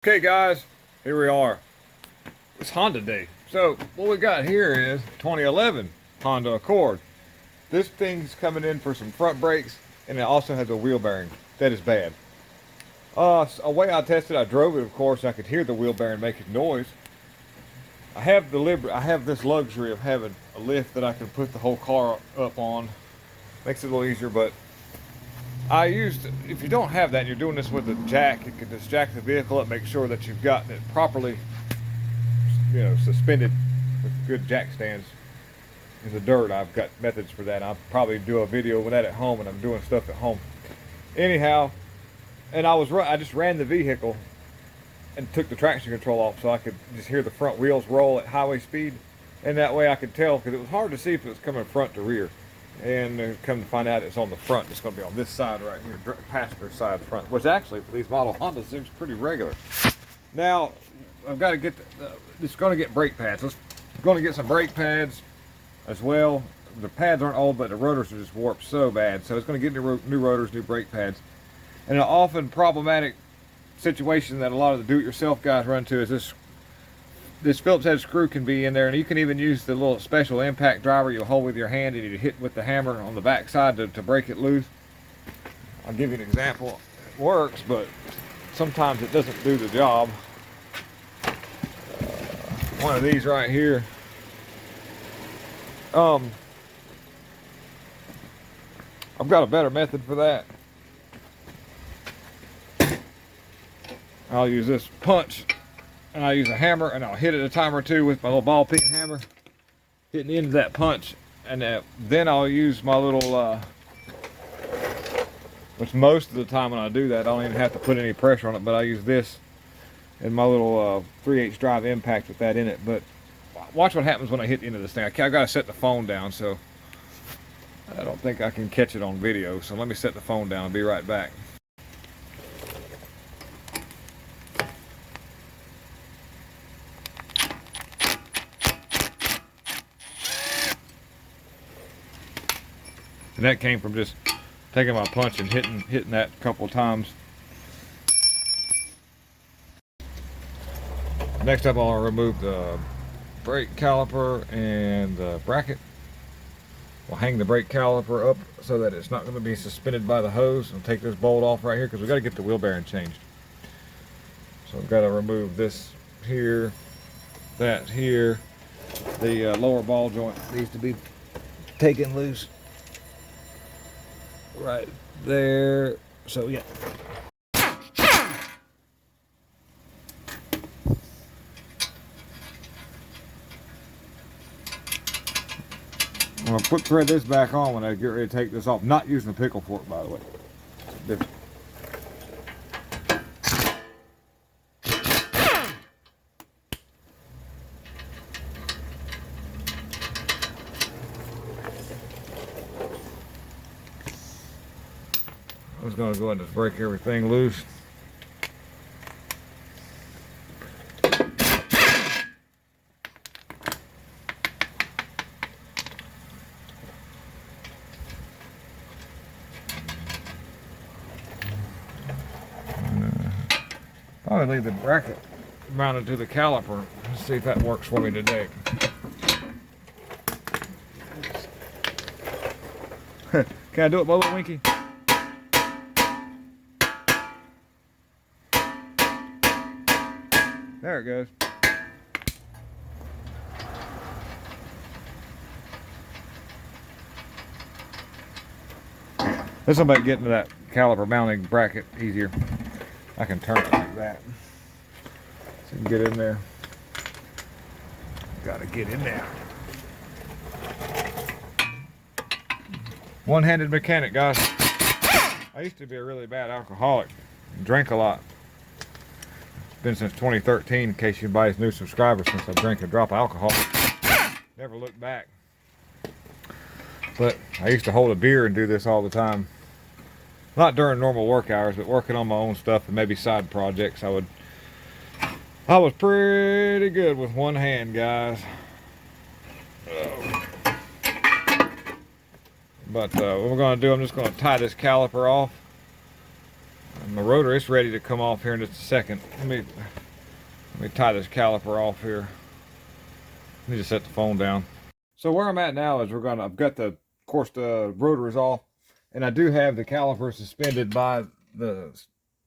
Okay guys, here we are. It's Honda Day. So what we got here is 2011 Honda Accord. This thing's coming in for some front brakes, and it also has a wheel bearing. That is bad. A way I tested, I drove it, of course, and I could hear the wheel bearing making noise. I have this luxury of having a lift that I can put the whole car up on. Makes it a little easier, but if you don't have that and you're doing this with a jack, it can just jack the vehicle up, make sure that you've gotten it properly, suspended with good jack stands in the dirt. I've got methods for that. I'll probably do a video with that at home when I'm doing stuff at home. Anyhow, and I just ran the vehicle and took the traction control off so I could just hear the front wheels roll at highway speed, and that way I could tell, because it was hard to see if it was coming front to rear. And come to find out it's on the front. It's going to be on this side right here, passenger side front, which actually for these model Hondas seems pretty regular. Now I've got to get it's going to get brake pads. I'm going to get some brake pads as well. The pads aren't old, but the rotors are just warped so bad, so it's going to get new rotors, new brake pads. And an often problematic situation that a lot of the do-it-yourself guys run into is this Phillips head screw can be in there, and you can even use the little special impact driver you'll hold with your hand and you hit with the hammer on the back side to break it loose. I'll give you an example. It works, but sometimes it doesn't do the job. One of these right here. I've got a better method for that. I'll use this punch, and I'll use a hammer, and I'll hit it a time or two with my little ball peen hammer, hitting into that punch, and then I'll use my little, which most of the time when I do that, I don't even have to put any pressure on it, but I use this and my little 3/8 drive impact with that in it. But watch what happens when I hit the end of this thing. I gotta set the phone down, so I don't think I can catch it on video, so let me set the phone down and be right back. And that came from just taking my punch and hitting that a couple of times. Next up, I'll remove the brake caliper and the bracket. We'll hang the brake caliper up so that it's not going to be suspended by the hose. I'll take this bolt off right here because we've got to get the wheel bearing changed. So I've got to remove this here, that here. The lower ball joint needs to be taken loose right there. So yeah, I'm gonna thread this back on when I get ready to take this off. Not using the pickle fork, by the way. I was going to go ahead and just break everything loose. Probably leave the bracket mounted to the caliper. Let's see if that works for me today. Can I do it, Bolo Winky? There it goes. This will make getting to that caliper mounting bracket easier. I can turn it like that. So you can get in there. Gotta get in there. One-handed mechanic, guys. I used to be a really bad alcoholic. Drank a lot. It's been since 2013, in case anybody's new subscriber, since I drank a drop of alcohol. Never looked back. But I used to hold a beer and do this all the time. Not during normal work hours, but working on my own stuff and maybe side projects. I was pretty good with one hand, guys. But what we're going to do, I'm just going to tie this caliper off. And the rotor is ready to come off here in just a second. Let me tie this caliper off here. Let me just set the phone down. So where I'm at now is I've got of course the rotor is off, and I do have the caliper suspended by the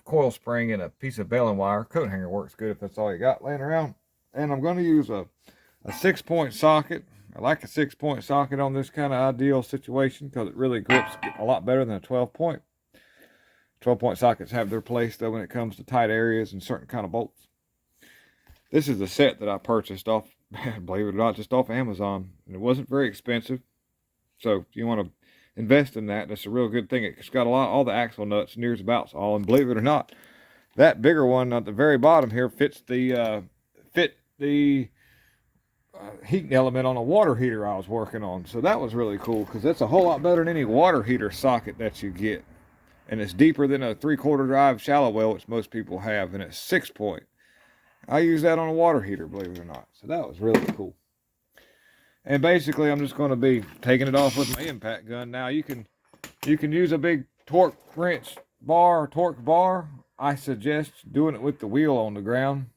coil spring and a piece of baling wire. Coat hanger works good if that's all you got laying around. And I'm going to use a 6-point socket. I like a 6-point socket on this kind of ideal situation because it really grips a lot better than a 12-point. 12-point sockets have their place though when it comes to tight areas and certain kind of bolts. This is a set that I purchased off, believe it or not, just off Amazon. And it wasn't very expensive. So if you want to invest in that, that's a real good thing. It's got all the axle nuts and ears abouts all. And believe it or not, that bigger one at the very bottom here fits the heating element on a water heater I was working on. So that was really cool because that's a whole lot better than any water heater socket that you get. And it's deeper than a 3/4 drive shallow well, which most people have. And it's 6-point. I use that on a water heater, believe it or not. So that was really cool. And basically, I'm just going to be taking it off with my impact gun. Now, you can use a big torque wrench bar, torque bar. I suggest doing it with the wheel on the ground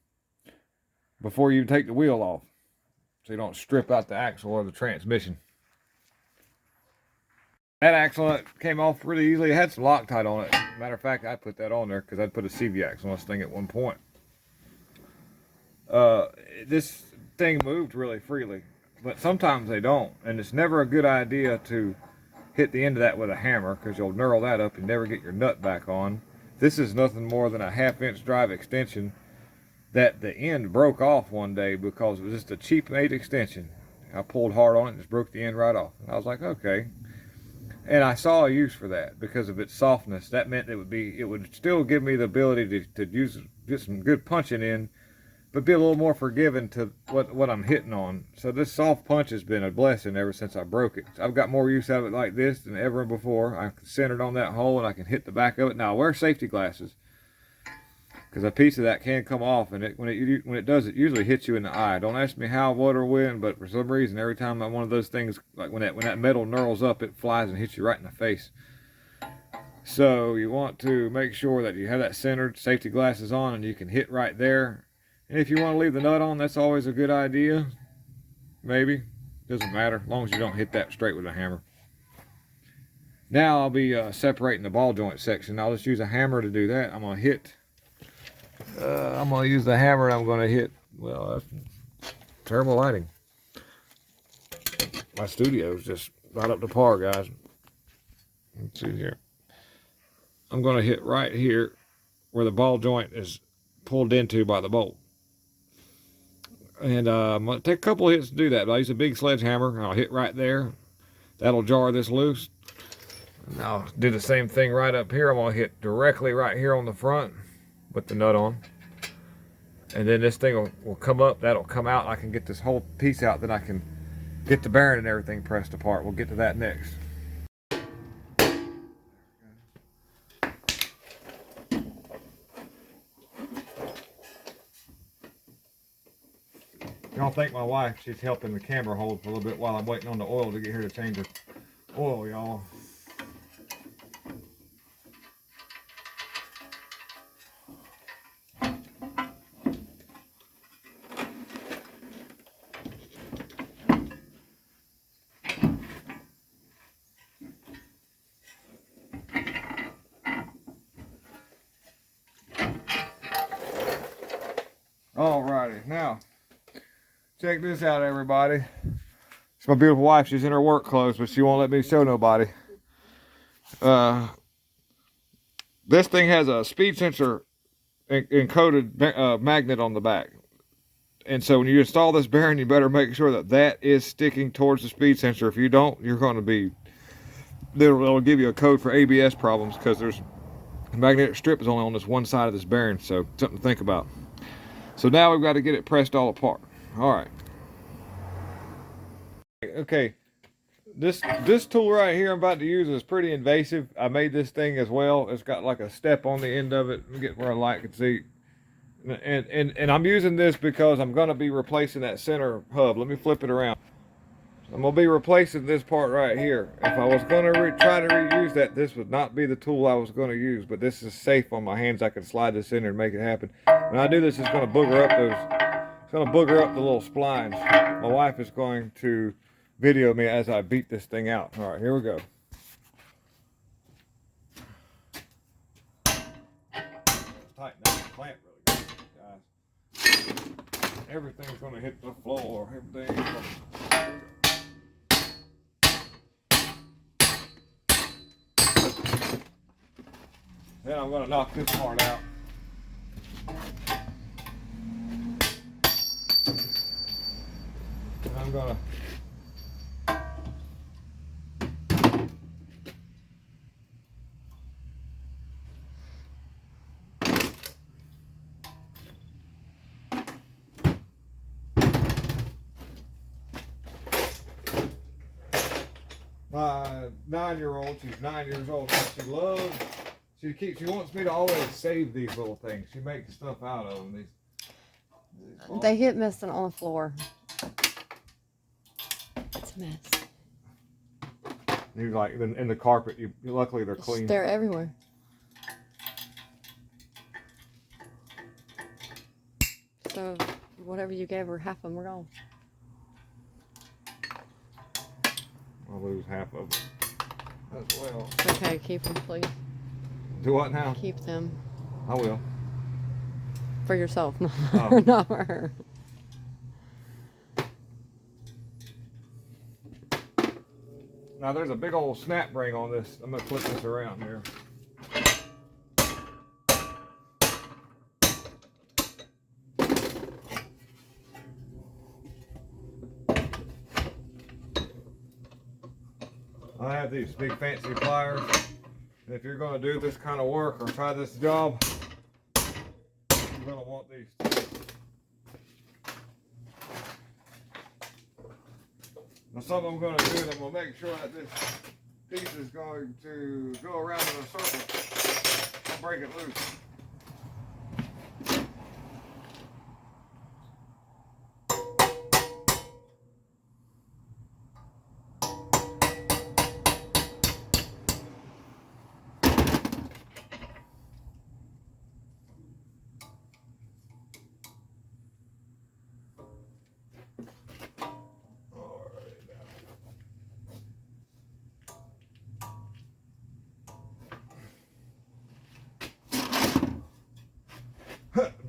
before you take the wheel off, so you don't strip out the axle or the transmission. That axle nut came off really easily. It had some Loctite on it. Matter of fact, I put that on there because I'd put a CV axle on this thing at one point. This thing moved really freely, but sometimes they don't, and it's never a good idea to hit the end of that with a hammer because you'll knurl that up and never get your nut back on. This is nothing more than a 1/2-inch drive extension that the end broke off one day because it was just a cheap made extension. I pulled hard on it and just broke the end right off. And I was like, okay. And I saw a use for that because of its softness. That meant it would still give me the ability to get some good punching in, but be a little more forgiving to what I'm hitting on. So this soft punch has been a blessing ever since I broke it. I've got more use out of it like this than ever before. I'm centered on that hole and I can hit the back of it. Now I wear safety glasses because a piece of that can come off, and when it does, it usually hits you in the eye. Don't ask me how, what, or when, but for some reason, every time one of those things, like when that metal knurls up, it flies and hits you right in the face. So you want to make sure that you have that centered, safety glasses on, and you can hit right there. And if you want to leave the nut on, that's always a good idea. Maybe. Doesn't matter, as long as you don't hit that straight with a hammer. Now I'll be separating the ball joint section. I'll just use a hammer to do that. I'm going to use the hammer, and I'm going to hit, well, that's terrible lighting. My studio's just right up to par, guys. Let's see here. I'm going to hit right here where the ball joint is pulled into by the bolt. And I'm going to take a couple of hits to do that. But I use a big sledgehammer, and I'll hit right there. That'll jar this loose. And I'll do the same thing right up here. I'm going to hit directly right here on the front with the nut on. And then this thing will come up. That'll come out. I can get this whole piece out. Then I can get the bearing and everything pressed apart. We'll get to that next. Y'all thank my wife. She's helping the camera hold for a little bit while I'm waiting on the oil to get here to change her oil, y'all. Alrighty, now check this out, everybody. It's my beautiful wife. She's in her work clothes, but she won't let me show nobody. This thing has a speed sensor encoded magnet on the back. And so when you install this bearing, you better make sure that that is sticking towards the speed sensor. If you don't, you're going to be, it'll give you a code for ABS problems because the magnetic strip is only on this one side of this bearing. So something to think about. So now we've got to get it pressed all apart. All right. Okay. This tool right here I'm about to use is pretty invasive. I made this thing as well. It's got like a step on the end of it. Let me get where a light can see. And I'm using this because I'm going to be replacing that center hub. Let me flip it around. I'm going to be replacing this part right here. If I was going to try to reuse that, this would not be the tool I was going to use. But this is safe on my hands. I can slide this in there and make it happen. When I do this, it's going to booger up it's going to booger up the little splines. My wife is going to video me as I beat this thing out. All right, here we go. Tighten up the clamp really good, guys. Everything's going to hit the floor. Everything's going to... Then I'm going to knock this part out. And I'm going to my 9-year-old, she's 9 years old, she wants me to always save these little things. She makes stuff out of them. They get messing on the floor. It's a mess. You like in the carpet. Luckily they're clean. They're everywhere. So whatever you gave her, half of them are gone. I'll lose half of them as well. Okay, keep them, please. Do what now? Keep them. I will. For yourself, Oh. not for her. Now there's a big old snap ring on this. I'm going to flip this around here. I have these big fancy pliers. And if you're going to do this kind of work or try this job, you're going to want these too. Now something I'm going to do is I'm going to make sure that this piece is going to go around in a circle and break it loose.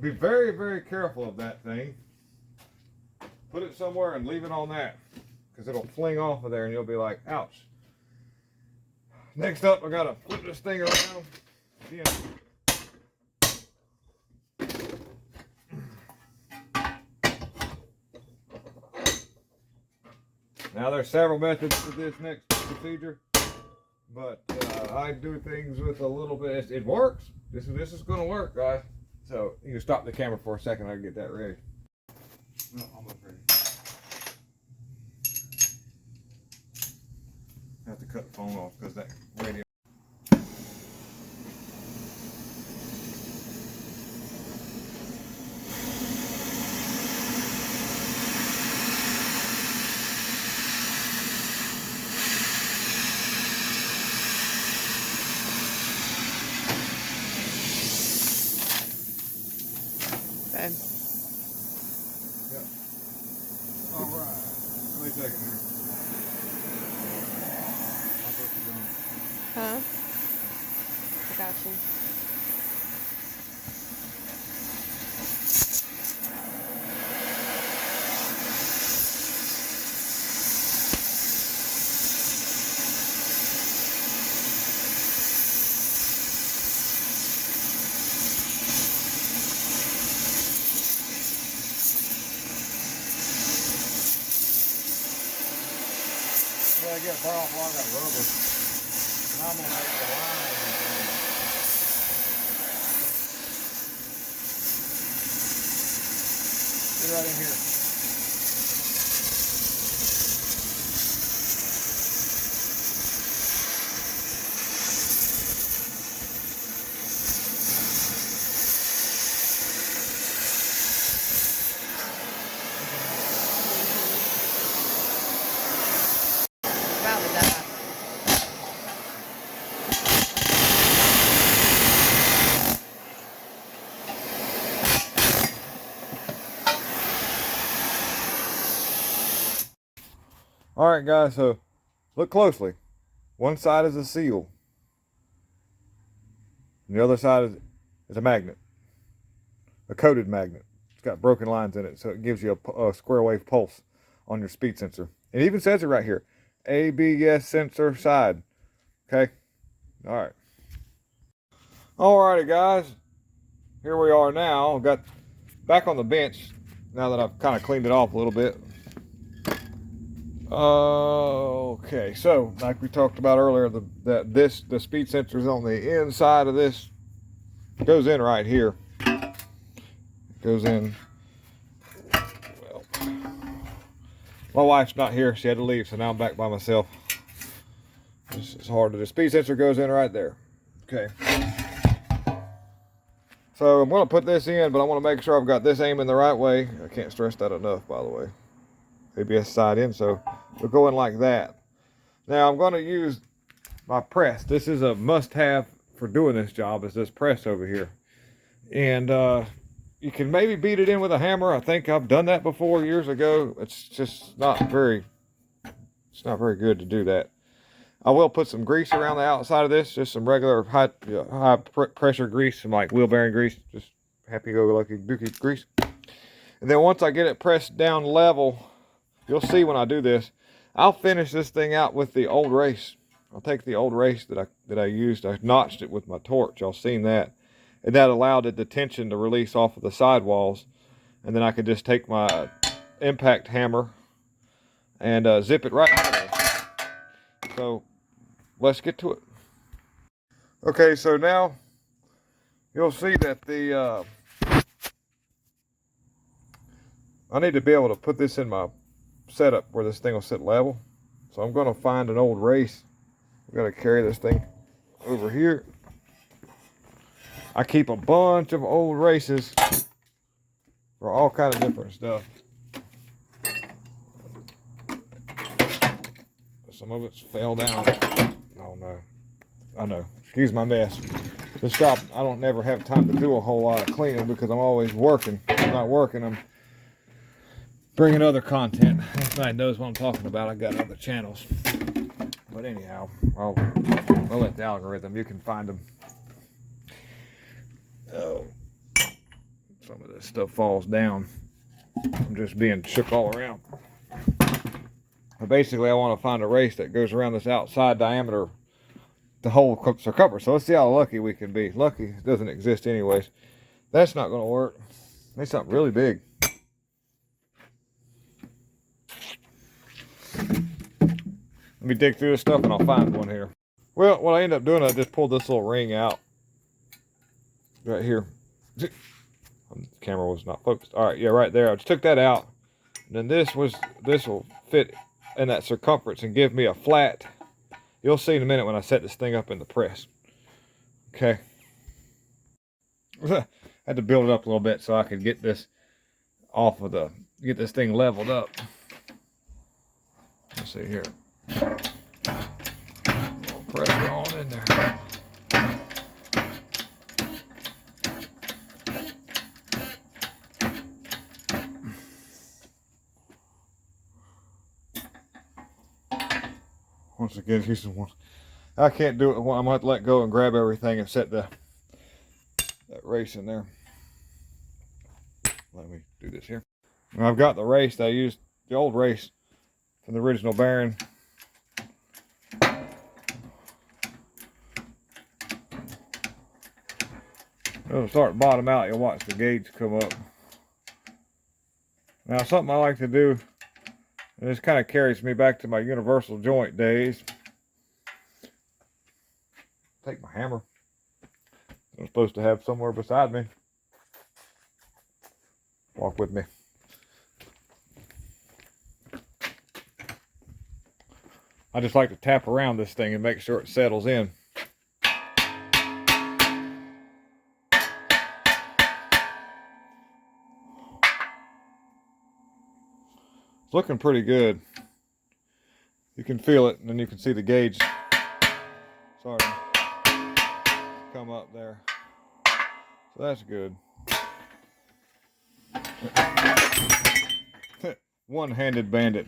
Be very, very careful of that thing. Put it somewhere and leave it on that, because it'll fling off of there and you'll be like, ouch. Next up, I gotta flip this thing around. Again. Now there's several methods to this next procedure, but I do things with a little bit. It works. This is going to work, guys. So you can stop the camera for a second. I can get that ready. No, almost ready. I have to cut the phone off because that radio. Okay. Yep. All right. Let me take it here. I'll put it down. Huh? I got you. Well, I get far off along that rubber. And I'm going to make the line. Get right in here. All right, guys, so look closely. One side is a seal. And the other side is a magnet, a coated magnet. It's got broken lines in it, so it gives you a square wave pulse on your speed sensor. It even says it right here, ABS sensor side. Okay, all right. Alrighty, guys, here we are now. I've got back on the bench now that I've kind of cleaned it off a little bit. Okay, so like we talked about earlier, the speed sensor is on the inside of this. It goes in right here. It goes in. Well, my wife's not here; she had to leave, so now I'm back by myself. It's hard to. The speed sensor goes in right there. Okay. So I'm going to put this in, but I want to make sure I've got this aiming the right way. I can't stress that enough, by the way. ABS side in, so we'll go in like that. Now I'm going to use my press. This is a must-have for doing this job, is this press over here. And you can maybe beat it in with a hammer. I think I've done that before years ago. It's just not very good to do that. I will put some grease around the outside of this, just some regular high pressure grease, some like wheel bearing grease, just happy-go-lucky dookie grease. And then once I get it pressed down level, you'll see when I do this, I'll finish this thing out with the old race. I'll take the old race that I used. I notched it with my torch. Y'all seen that, and that allowed the tension to release off of the sidewalls. And then I could just take my impact hammer and zip it right out of there. So let's get to it. Okay, so now you'll see that I need to be able to put this in my setup where this thing will sit level. So I'm going to find an old race. I've got to carry this thing over here. I keep a bunch of old races for all kind of different stuff. Some of it's fell down. Oh no. I know. Excuse my mess. This job, I don't never have time to do a whole lot of cleaning because I'm always working. If I'm not working, I'm bringing other content. Anybody knows what I'm talking about. I got other channels. But anyhow, I'll let the algorithm. You can find them. Oh, some of this stuff falls down. I'm just being shook all around. But basically, I want to find a race that goes around this outside diameter, the whole circumference. So let's see how lucky we can be. Lucky doesn't exist anyways. That's not going to work. Need something really big. Let me dig through this stuff and I'll find one here. Well, what I end up doing, I just pulled this little ring out right here. The camera was not focused. All right, yeah, right there. I just took that out. And then this will fit in that circumference and give me a flat. You'll see in a minute when I set this thing up in the press. Okay. I had to build it up a little bit so I could get this off of get this thing leveled up. Let's see here. Pressure on in there. Once again, here's the one. I can't do it. I'm gonna have to let go and grab everything and set that race in there. Let me do this here. And I've got the race that I used, the old race from the original bearing. It'll start bottom out. You'll watch the gauge come up. Now, something I like to do, and this kind of carries me back to my universal joint days. Take my hammer. I'm supposed to have somewhere beside me. Walk with me. I just like to tap around this thing and make sure it settles in. It's looking pretty good. You can feel it, and then you can see the gauge starting to come up there. So that's good. One-handed bandit.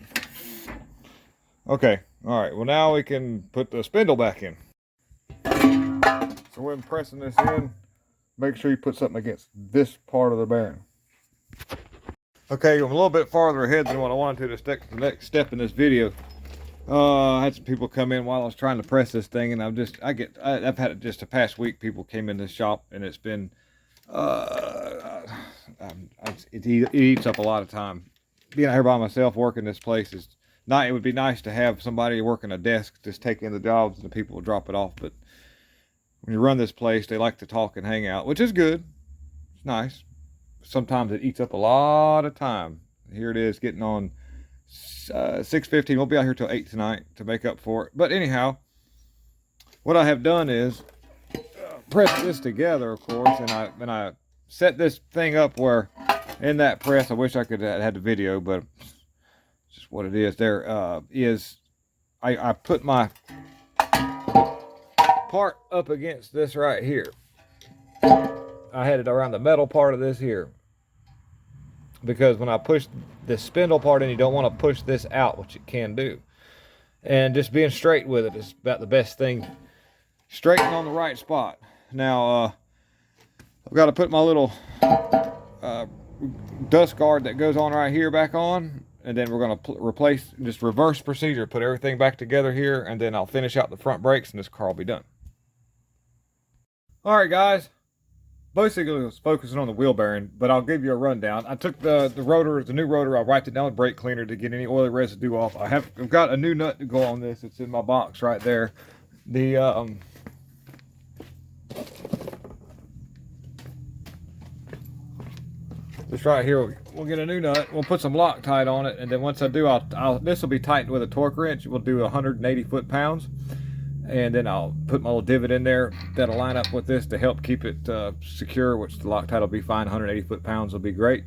Okay, all right. Well, now we can put the spindle back in. So when pressing this in, make sure you put something against this part of the bearing. Okay, I'm a little bit farther ahead than what I wanted to take the next step in this video. I had some people come in while I was trying to press this thing, and I've had it just the past week. People came in this shop, and it's been, it eats up a lot of time. Being out here by myself working this place is not. It would be nice to have somebody working a desk just take in the jobs, and the people will drop it off. But when you run this place, they like to talk and hang out, which is good. It's nice. Sometimes it eats up a lot of time. Here it is getting on 6:15. We'll be out here till 8 tonight to make up for it. But anyhow, what I have done is press this together, of course, and I set this thing up where in that press, I wish I could have had the video, but it's just what it is. I put my part up against this right here. I had it around the metal part of this here, because when I push this spindle part in, you don't want to push this out, which it can do. And just being straight with it is about the best thing. Straighten on the right spot. Now, I've got to put my little dust guard that goes on right here back on, and then we're going to replace, just reverse procedure, put everything back together here, and then I'll finish out the front brakes, and this car will be done. All right, guys. Basically, I was focusing on the wheel bearing, but I'll give you a rundown. I took the rotor, the new rotor, I wiped it down with brake cleaner to get any oily residue off. I've got a new nut to go on this. It's in my box right there. The this right here, we'll get a new nut. We'll put some Loctite on it, and then once I do, this will be tightened with a torque wrench. We'll do 180 foot-pounds. And then I'll put my little divot in there that'll line up with this to help keep it secure, which the Loctite will be fine. 180 foot-pounds will be great.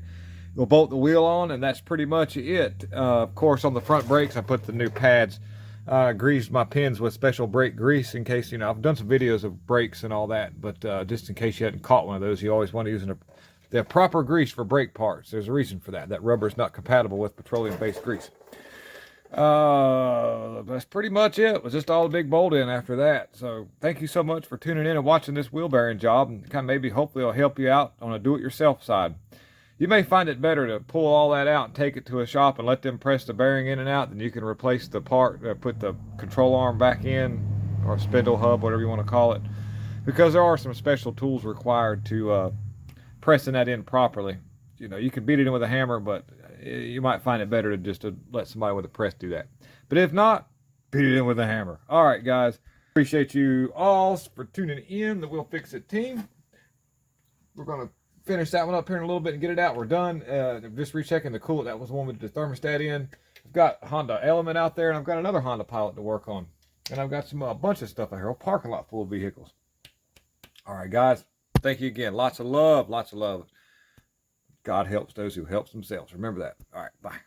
We'll bolt the wheel on, and that's pretty much it. Of course, on the front brakes, I put the new pads. Greased my pins with special brake grease in case, I've done some videos of brakes and all that, but just in case you hadn't caught one of those, you always want to use the proper grease for brake parts. There's a reason for that. That rubber is not compatible with petroleum-based grease. That's pretty much it. It was just all a big bolt in after that. So thank you so much for tuning in and watching this wheel bearing job, and kind of maybe hopefully it'll help you out on a do-it-yourself side. You may find it better to pull all that out and take it to a shop and let them press the bearing in and out. Then you can replace the part, put the control arm back in, or spindle hub, whatever you want to call it, because there are some special tools required to pressing that in properly. You can beat it in with a hammer, but you might find it better to let somebody with a press do that. But if not, beat it in with a hammer. All right, guys. Appreciate you all for tuning in, the We'll Fix It team. We're going to finish that one up here in a little bit and get it out. We're done. Just rechecking the coolant. That was the one with the thermostat in. I've got a Honda Element out there, and I've got another Honda Pilot to work on. And I've got a bunch of stuff out here. A parking lot full of vehicles. All right, guys. Thank you again. Lots of love. Lots of love. God helps those who help themselves. Remember that. All right. Bye.